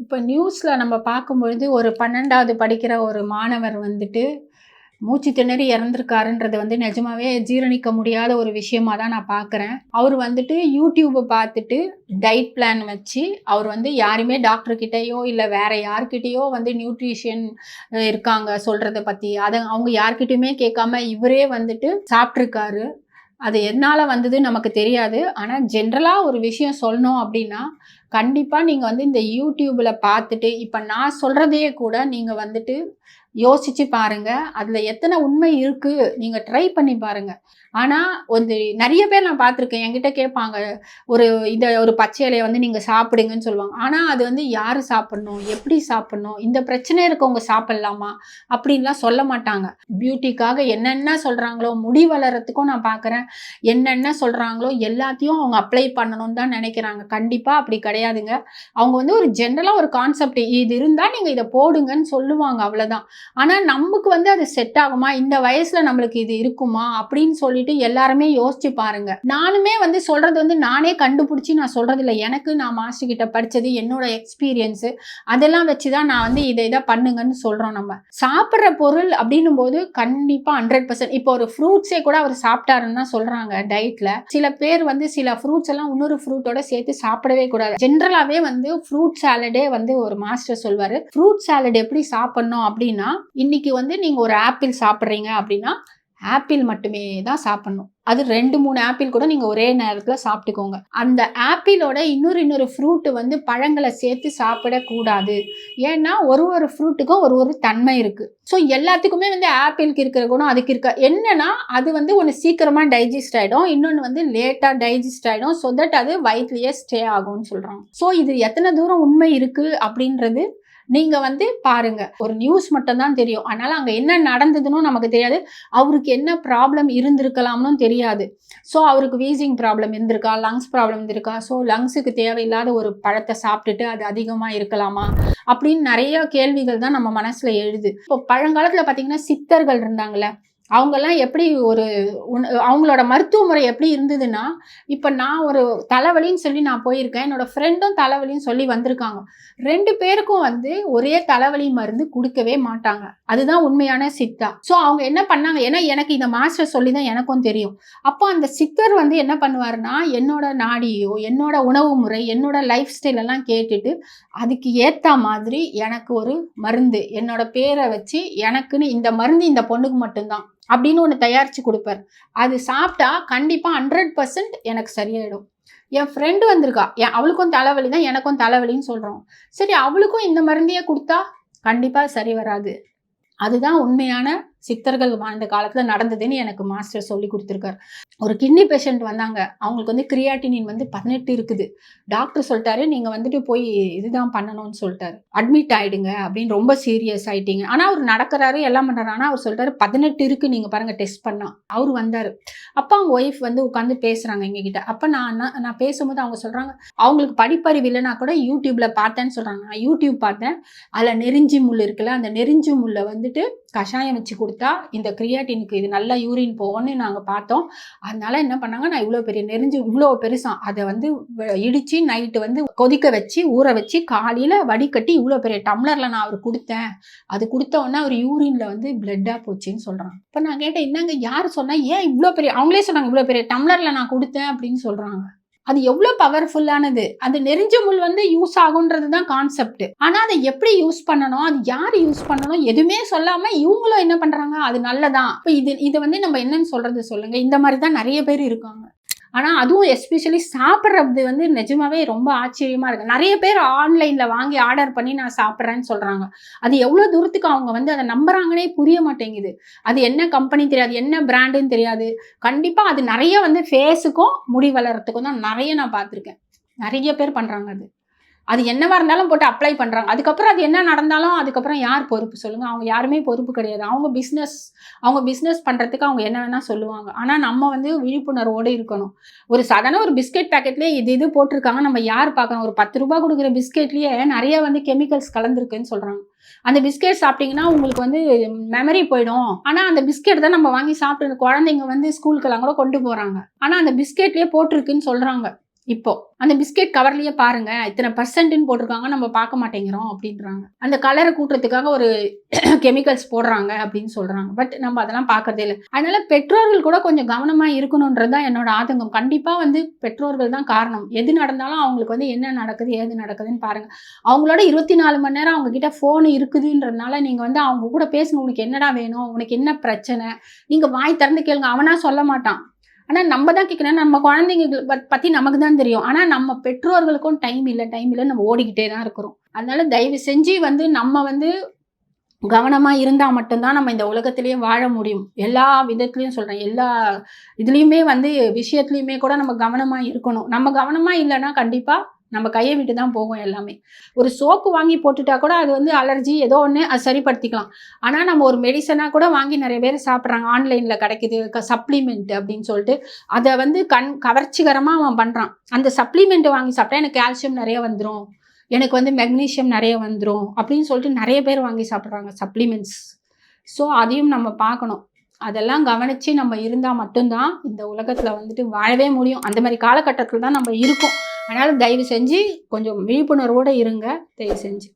இப்போ நியூஸ்ல நம்ம பார்க்கும்பொழுது ஒரு 12வது படிக்கிற ஒரு மாணவர் வந்துட்டு மூச்சு திணறி இறந்திருக்காருன்றது வந்து நிஜமாவே ஜீரணிக்க முடியாத ஒரு விஷயமா தான் நான் பார்க்குறேன். அவர் வந்துட்டு யூடியூப்பை பார்த்துட்டு டயட் பிளான் வச்சு அவர் வந்து யாருமே டாக்டர் கிட்டேயோ இல்லை வேற யார்கிட்டயோ வந்து நியூட்ரிஷியன் இருக்காங்க சொல்கிறத பற்றி அதை அவங்க யார்கிட்டயுமே கேட்காம இவரே வந்துட்டு சாப்பிட்ருக்காரு. அது எதனால் வந்தது நமக்கு தெரியாது. ஆனால் ஜென்ரலாக ஒரு விஷயம் சொல்லணும் அப்படின்னா கண்டிப்பாக நீங்கள் வந்து இந்த யூடியூப்பில் பார்த்துட்டு இப்போ நான் சொல்கிறதையே கூட நீங்கள் வந்துட்டு யோசிச்சு பாருங்க. அதில் எத்தனை உண்மை இருக்குது நீங்கள் ட்ரை பண்ணி பாருங்க. ஆனால் வந்து நிறைய பேர் நான் பார்த்துருக்கேன், என்கிட்ட கேட்பாங்க ஒரு பச்சை இலையை வந்து நீங்கள் சாப்பிடுங்கன்னு சொல்லுவாங்க. ஆனால் அது வந்து யார் சாப்பிட்ணும், எப்படி சாப்பிட்ணும், இந்த பிரச்சனை இருக்கவங்க சாப்பிட்லாமா அப்படின்லாம் சொல்ல மாட்டாங்க. பியூட்டிக்காக என்னென்ன சொல்கிறாங்களோ, முடி வளர்கிறதுக்கும் நான் பார்க்குறேன், என்னென்ன சொல்கிறாங்களோ எல்லாத்தையும் அவங்க அப்ளை பண்ணணும்னு தான் நினைக்கிறாங்க. கண்டிப்பாக அப்படி கிடையாதுங்க. அவங்க வந்து ஒரு ஜென்ரலாக ஒரு கான்செப்ட் இது இருந்தால் நீங்கள் இதை போடுங்கன்னு சொல்லுவாங்க, அவ்வளோதான். ஆனால் நமக்கு வந்து அது செட் ஆகுமா, இந்த வயசில் நம்மளுக்கு இது இருக்குமா அப்படின்னு சொல்லிட்டு எல்லாருமே யோசிச்சு பாருங்க. நானுமே வந்து சொல்றது வந்து நானே கண்டுபிடிச்சி நான் சொல்றது இல்லை. நான் மாஸ்டர் கிட்ட படிச்சது, என்னோட எக்ஸ்பீரியன்ஸ் அதெல்லாம் வச்சுதான் நான் வந்து இதை பண்ணுங்கன்னு சொல்றோம். நம்ம சாப்பிட்ற பொருள் அப்படின்னும் போது கண்டிப்பா 100%. இப்போ ஒரு ஃப்ரூட்ஸே கூட அவர் சாப்பிட்டாருன்னு தான் சொல்றாங்க டயட்ல. சில பேர் வந்து சில ஃப்ரூட்ஸ் எல்லாம் இன்னொரு ஃப்ரூட்டோட சேர்த்து சாப்பிடவே கூடாது. ஜென்ரலாவே வந்து ஃப்ரூட் சாலடே வந்து ஒரு மாஸ்டர் சொல்வாரு, ஃப்ரூட் சாலட் எப்படி சாப்பிடணும் அப்படின்னா, இன்னைக்கு வந்து நீங்க ஒரு ஆப்பிள் சாப்பிட்றீங்க அப்படின்னா ஆப்பிள் மட்டுமே தான் சாப்பிடணும். அது 2-3 ஆப்பிள் கூட நீங்க ஒரே நேரத்தில் சாப்பிட்டுக்கோங்க. அந்த ஆப்பிளோட இன்னொரு ஃப்ரூட்டு வந்து பழங்களை சேர்த்து சாப்பிடக்கூடாது. ஏன்னா ஒரு ஃப்ரூட்டுக்கும் ஒரு தன்மை இருக்கு. ஸோ எல்லாத்துக்குமே வந்து ஆப்பிளுக்கு இருக்கிற குணம் அதுக்கு இருக்க என்னன்னா, அது வந்து ஒன்று சீக்கிரமா டைஜஸ்ட் ஆகிடும், இன்னொன்று வந்து லேட்டாக டைஜஸ்ட் ஆகிடும். ஸோ தட் அது வயிற்றுலயே ஸ்டே ஆகும்னு சொல்றாங்க. ஸோ இது எத்தனை தூரம் உண்மை இருக்கு அப்படின்றது நீங்க வந்து பாருங்க. ஒரு நியூஸ் மட்டும் தான் தெரியும், அதனால அங்க என்ன நடந்ததுன்னு நமக்கு தெரியாது. அவருக்கு என்ன ப்ராப்ளம் இருந்திருக்கலாம்னு தெரியாது. ஸோ அவருக்கு வீசிங் ப்ராப்ளம் இருந்திருக்கா, லங்ஸ் ப்ராப்ளம் இருந்திருக்கா, ஸோ லங்ஸுக்கு தேவையில்லாத ஒரு பழத்தை சாப்பிட்டுட்டு அது அதிகமாக இருக்கலாமா அப்படின்னு நிறைய கேள்விகள் தான் நம்ம மனசுல எழுது. இப்போ பழங்காலத்துல பார்த்தீங்கன்னா சித்தர்கள் இருந்தாங்கல்ல, அவங்கெல்லாம் எப்படி அவங்களோட மருத்துவ முறை எப்படி இருந்ததுன்னா, இப்போ நான் ஒரு தலைவலின்னு சொல்லி நான் போயிருக்கேன், என்னோட ஃப்ரெண்டும் தலைவலின்னு சொல்லி வந்திருக்காங்க. 2 பேருக்கும் வந்து ஒரே தலைவலி மருந்து கொடுக்கவே மாட்டாங்க. அதுதான் உண்மையான சித்தா. ஸோ அவங்க என்ன பண்ணாங்க, ஏன்னா எனக்கு இந்த மாஸ்டர் சொல்லி தான் எனக்கும் தெரியும். அப்போ அந்த சித்தர் வந்து என்ன பண்ணுவாருன்னா, என்னோட நாடியோ, என்னோட உணவு முறை, என்னோட லைஃப் ஸ்டைல் எல்லாம் கேட்டுட்டு அதுக்கு ஏற்ற மாதிரி எனக்கு ஒரு மருந்து, என்னோட பேரை வச்சு எனக்குன்னு இந்த மருந்து இந்த பொண்ணுக்கு மட்டும்தான் அப்படின்னு ஒன்று தயாரித்து கொடுப்பார். அது சாப்பிட்டா கண்டிப்பாக 100% எனக்கு சரியாயிடும். என் ஃப்ரெண்டு வந்திருக்கா, அவளுக்கும் தலைவலி தான், எனக்கும் தலைவலின்னு சொல்கிறோம். சரி, அவளுக்கும் இந்த மருந்தையே கொடுத்தா கண்டிப்பாக சரி வராது. அதுதான் உண்மையான சித்தர்கள் வாழ்ந்த காலத்தில் நடந்ததுன்னு எனக்கு மாஸ்டர் சொல்லி கொடுத்துருக்காரு. ஒரு கிட்னி பேஷண்ட் வந்தாங்க, அவங்களுக்கு வந்து கிரியாட்டினின் வந்து 18 இருக்குது. டாக்டர் சொல்லிட்டாரு, நீங்கள் வந்துட்டு போய் இதுதான் பண்ணணும்னு சொல்லிட்டாரு, அட்மிட் ஆகிடுங்க அப்படின்னு, ரொம்ப சீரியஸ் ஆகிட்டீங்க. ஆனால் அவர் நடக்கிறாரு, எல்லாம் பண்ணுறாரு. ஆனால் அவர் சொல்லிட்டாரு 18 இருக்குது, நீங்கள் பாருங்கள் டெஸ்ட் பண்ணால். அவர் வந்தார். அப்போ அவங்க ஒய்ஃப் வந்து உட்காந்து பேசுகிறாங்க எங்ககிட்ட. அப்போ நான் பேசும்போது அவங்க சொல்கிறாங்க, அவங்களுக்கு படிப்பறிவு இல்லைன்னா கூட யூடியூப்பில் பார்த்தேன்னு சொல்கிறாங்க. நான் யூடியூப் பார்த்தேன், அதில் நெருஞ்சி முள் இருக்குல்ல, அந்த நெருஞ்சி முள்ளை வந்துட்டு கஷாயம் வச்சு கொடுத்தா இந்த கிரியாட்டினுக்கு இது நல்லா யூரின் போவோன்னு நாங்கள் பார்த்தோம். அதனால என்ன பண்ணாங்க, நான் இவ்வளோ பெரிய இவ்வளோ பெருசாக அதை வந்து இடித்து நைட்டு வந்து கொதிக்க வச்சு ஊற வச்சு காலையில் வடிகட்டி இவ்வளோ பெரிய டம்ளரில் நான் அவர் கொடுத்தேன். அது கொடுத்த உடனே அவர் யூரினில் வந்து பிளட்டாக போச்சுன்னு சொல்கிறாங்க. இப்போ நான் கேட்டேன், என்னங்க யார் சொன்னால், ஏன் இவ்வளோ பெரிய, அவங்களே சொன்னாங்க இவ்வளோ பெரிய டம்ளரில் நான் கொடுத்தேன் அப்படின்னு சொல்கிறாங்க. அது எவ்வளோ பவர்ஃபுல்லானது. அது நெருஞ்ச முள் வந்து யூஸ் ஆகுன்றது தான் கான்செப்ட். ஆனால் அதை எப்படி யூஸ் பண்ணணும், அது யார் யூஸ் பண்ணணும் எதுவுமே சொல்லாமல் இவங்களும் என்ன பண்ணுறாங்க, அது நல்லதான். இப்போ இது வந்து நம்ம என்னன்னு சொல்கிறது சொல்லுங்க. இந்த மாதிரி தான் நிறைய பேர் இருக்காங்க. ஆனால் அதுவும் எஸ்பெஷலி சாப்பிட்றது வந்து நிஜமாவே ரொம்ப ஆச்சரியமாக இருக்குது. நிறைய பேர் ஆன்லைனில் வாங்கி ஆர்டர் பண்ணி நான் சாப்பிட்றேன்னு சொல்கிறாங்க. அது எவ்வளோ தூரத்துக்கு அவங்க வந்து அதை நம்புறாங்கன்னே புரிய மாட்டேங்குது. அது என்ன கம்பெனி தெரியாது, என்ன பிராண்டுன்னு தெரியாது. கண்டிப்பாக அது நிறைய வந்து ஃபேஸுக்கும் முடி வளர்கிறதுக்கும் தான் நிறைய நான் பார்த்துருக்கேன். நிறைய பேர் பண்ணுறாங்க. அது என்னவா இருந்தாலும் போட்டு அப்ளை பண்ணுறாங்க. அதுக்கப்புறம் அது என்ன நடந்தாலும் அதுக்கப்புறம் யார் பொறுப்பு சொல்லுங்கள்? அவங்க யாருமே பொறுப்பு கிடையாது. அவங்க பிஸ்னஸ் பண்ணுறதுக்கு அவங்க என்ன வேணால் சொல்லுவாங்க. ஆனால் நம்ம வந்து விழிப்புணர்வோடு இருக்கணும். ஒரு சாதாரண ஒரு பிஸ்கெட் பேக்கெட்லேயே இது போட்டிருக்காங்க, நம்ம யார் பார்க்கணும்? ஒரு 10 ரூபா கொடுக்குற பிஸ்கெட்லேயே நிறைய வந்து கெமிக்கல்ஸ் கலந்துருக்குன்னு சொல்கிறாங்க. அந்த பிஸ்கெட் சாப்பிட்டீங்கன்னா உங்களுக்கு வந்து மெமரி போயிடும். ஆனால் அந்த பிஸ்கெட் தான் நம்ம வாங்கி சாப்பிட்டு குழந்தைங்க வந்து ஸ்கூலுக்கெல்லாம் கூட கொண்டு போகிறாங்க. ஆனால் அந்த பிஸ்கெட்லேயே போட்டிருக்குன்னு சொல்கிறாங்க. இப்போ அந்த பிஸ்கெட் கவர்லயே பாருங்க இத்தனை பர்சன்ட்னு போட்டிருக்காங்க, நம்ம பார்க்க மாட்டேங்கிறோம் அப்படின்றாங்க. அந்த கலரை கூட்டுறதுக்காக ஒரு கெமிக்கல்ஸ் போடுறாங்க அப்படின்னு சொல்றாங்க. பட் நம்ம அதெல்லாம் பார்க்கறதே இல்லை. அதனால பெற்றோர்கள் கூட கொஞ்சம் கவனமா இருக்கணும்ன்றது தான் என்னோட ஆதங்கம். கண்டிப்பா வந்து பெற்றோர்கள் தான் காரணம். எது நடந்தாலும் அவங்களுக்கு வந்து என்ன நடக்குது ஏது நடக்குதுன்னு பாருங்க. அவங்களோட 24 மணி நேரம் அவங்க கிட்ட போன் இருக்குதுன்றதுனால நீங்க வந்து அவங்க கூட பேசுங்க. உனக்கு என்னடா வேணும், உனக்கு என்ன பிரச்சனை, நீங்க வாய் திறந்து கேளுங்க. அவனா சொல்ல மாட்டான். ஆனா நம்ம தான் கேட்கணும். நம்ம குழந்தைங்க பத்தி நமக்கு தான் தெரியும். ஆனா நம்ம பெற்றோர்களுக்கும் டைம் இல்லை நம்ம ஓடிக்கிட்டே தான் இருக்கிறோம். அதனால தயவு செஞ்சு வந்து நம்ம வந்து கவனமா இருந்தா மட்டும்தான் நம்ம இந்த உலகத்திலேயே வாழ முடியும். எல்லா விதத்திலயும் சொல்றேன். எல்லா இதுலயுமே வந்து விஷயத்துலயுமே கூட நம்ம கவனமா இருக்கணும். நம்ம கவனமா இல்லைன்னா கண்டிப்பா நம்ம கையை விட்டு தான் போகும் எல்லாமே. ஒரு சோப்பு வாங்கி போட்டுட்டா கூட அது வந்து அலர்ஜி ஏதோ ஒன்று அது சரிப்படுத்திக்கலாம். ஆனால் நம்ம ஒரு மெடிசனாக கூட வாங்கி நிறைய பேர் சாப்பிட்றாங்க. ஆன்லைனில் கிடைக்குது சப்ளிமெண்ட் அப்படின்னு சொல்லிட்டு அதை வந்து கவர்ச்சிகரமாக அவன் பண்ணுறான். அந்த சப்ளிமெண்ட் வாங்கி சாப்பிட்டா எனக்கு கால்சியம் நிறைய வந்துடும், எனக்கு வந்து மெக்னீஷியம் நிறைய வந்துடும் அப்படின்னு சொல்லிட்டு நிறைய பேர் வாங்கி சாப்பிட்றாங்க சப்ளிமெண்ட்ஸ். ஸோ அதையும் நம்ம பார்க்கணும். அதெல்லாம் கவனித்து நம்ம இருந்தால் மட்டும்தான் இந்த உலகத்தில் வந்துட்டு வாழவே முடியும். அந்த மாதிரி காலகட்டத்தில் தான் நம்ம இருக்கோம். அதனால் தயவு செஞ்சு கொஞ்சம் விழிப்புணர்வோடு இருங்க, தயவு செஞ்சு.